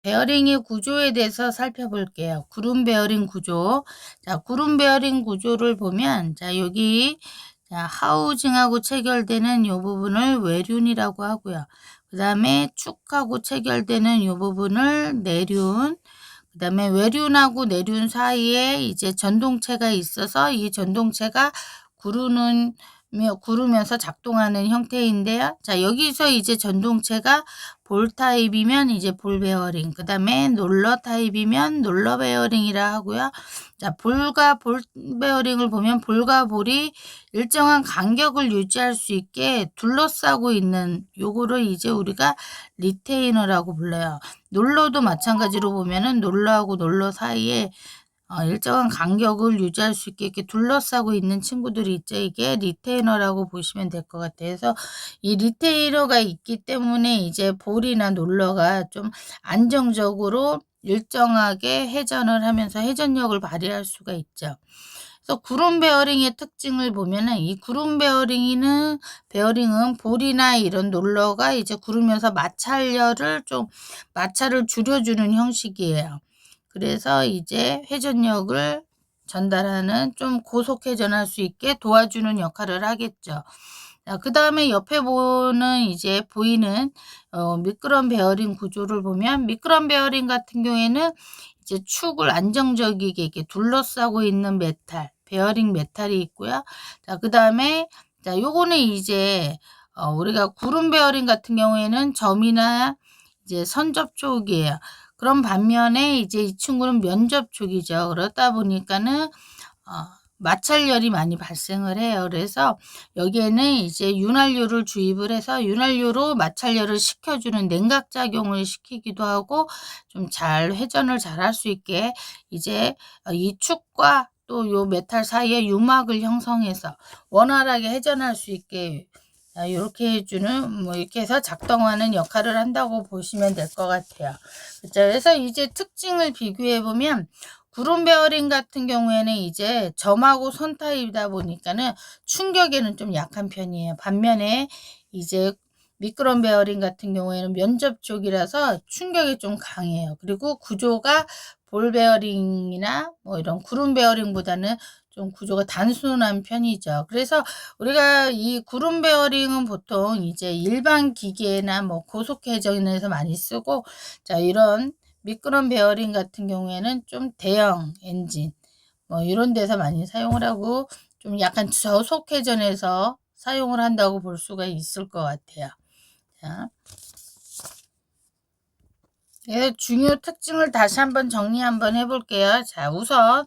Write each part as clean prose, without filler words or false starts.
베어링의 구조에 대해서 살펴볼게요. 구름 베어링 구조. 자, 구름 베어링 구조를 보면, 자, 여기, 자, 하우징하고 체결되는 이 부분을 외륜이라고 하고요. 그 다음에 축하고 체결되는 이 부분을 내륜. 그 다음에 외륜하고 내륜 사이에 이제 전동체가 있어서 이 전동체가 구르면서 작동하는 형태인데요. 자, 여기서 이제 전동체가 볼 타입이면 이제 볼 베어링, 그 다음에 롤러 타입이면 롤러 베어링이라 하고요. 자, 볼과 볼 베어링을 보면 볼과 볼이 일정한 간격을 유지할 수 있게 둘러싸고 있는 요거를 이제 우리가 리테이너라고 불러요. 롤러도 마찬가지로 보면은 롤러하고 롤러 사이에 일정한 간격을 유지할 수 있게 이렇게 둘러싸고 있는 친구들이 있죠. 이게 리테이너라고 보시면 될 것 같아요. 그래서 이 리테이너가 있기 때문에 이제 볼이나 롤러가 좀 안정적으로 일정하게 회전을 하면서 회전력을 발휘할 수가 있죠. 그래서 구름 베어링의 특징을 보면은 이 구름 베어링은 볼이나 이런 롤러가 이제 구르면서 마찰을 줄여주는 형식이에요. 그래서 이제 회전력을 전달하는 좀 고속 회전할 수 있게 도와주는 역할을 하겠죠. 자, 그 다음에 옆에 보이는 미끄럼 베어링 구조를 보면 미끄럼 베어링 같은 경우에는 이제 축을 안정적이게 이렇게 둘러싸고 있는 베어링 메탈이 있고요. 자, 그 다음에 자, 요거는 이제 우리가 구름 베어링 같은 경우에는 점이나 이제 선접촉이에요. 그런 반면에 이제 이 친구는 면접촉이죠. 그렇다 보니까는 마찰열이 많이 발생을 해요. 그래서 여기에는 이제 윤활유를 주입을 해서 윤활유로 마찰열을 식혀주는 냉각작용을 시키기도 하고 좀 잘 회전을 잘 할 수 있게 이제 이 축과 또 요 메탈 사이에 유막을 형성해서 원활하게 회전할 수 있게 이렇게 해주는 이렇게 해서 작동하는 역할을 한다고 보시면 될 것 같아요. 그렇죠? 그래서 이제 특징을 비교해 보면 구름 베어링 같은 경우에는 이제 점하고 선 타입이다 보니까는 충격에는 좀 약한 편이에요. 반면에 이제 미끄럼 베어링 같은 경우에는 면접 쪽이라서 충격이 좀 강해요. 그리고 구조가 볼 베어링이나 이런 구름 베어링보다는 좀 구조가 단순한 편이죠. 그래서 우리가 이 구름 베어링은 보통 이제 일반 기계나 고속 회전에서 많이 쓰고, 자, 이런 미끄럼 베어링 같은 경우에는 좀 대형 엔진 이런 데서 많이 사용을 하고 좀 약간 저속 회전에서 사용을 한다고 볼 수가 있을 것 같아요. 자, 그래서 중요 특징을 다시 한번 정리 한번 해볼게요. 자, 우선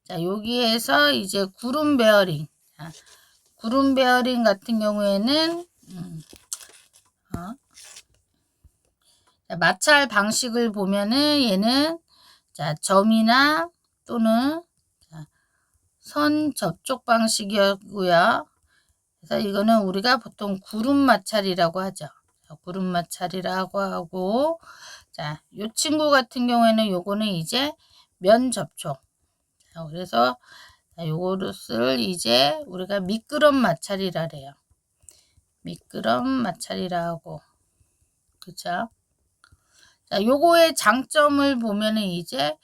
자, 여기에서 이제 구름 베어링. 자, 구름 베어링 같은 경우에는 자, 마찰 방식을 보면은 얘는 자, 점이나 또는 자, 선 접촉 방식이고요. 그래서 이거는 우리가 보통 구름 마찰이라고 하죠. 자, 구름 마찰이라고 하고, 자, 요 친구 같은 경우에는 요거는 이제 면 접촉. 자, 그래서 요것을 이제 우리가 미끄럼 마찰이라 그래요. 미끄럼 마찰이라 하고, 그쵸? 자, 요거의 장점을 보면은 이제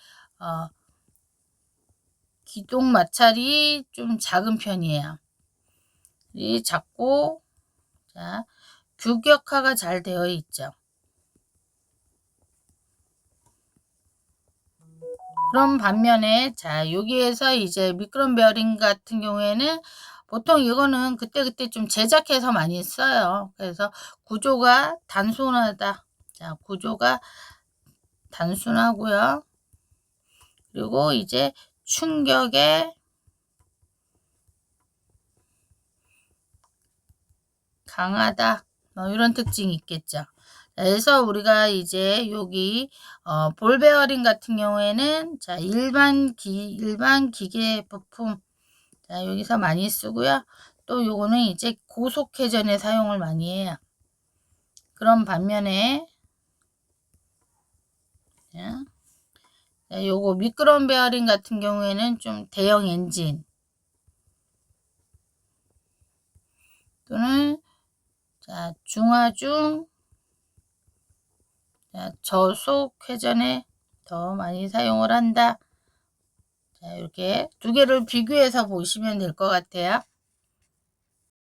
기동 마찰이 좀 작은 편이에요. 이 작고, 자, 규격화가 잘 되어 있죠. 그런 반면에 자, 여기에서 이제 미끄럼 베어링 같은 경우에는 보통 이거는 그때그때 좀 제작해서 많이 써요. 그래서 구조가 단순하다. 자, 구조가 단순하고요. 그리고 이제 충격에 강하다. 이런 특징이 있겠죠. 그래서 우리가 이제 여기 볼 베어링 같은 경우에는 자, 일반 기계 부품 자, 여기서 많이 쓰고요. 또 요거는 이제 고속 회전에 사용을 많이 해요. 그런 반면에 자, 요거 미끄럼 베어링 같은 경우에는 좀 대형 엔진 또는 자, 중하중 자, 저속 회전에 더 많이 사용을 한다. 자, 이렇게 두 개를 비교해서 보시면 될 것 같아요.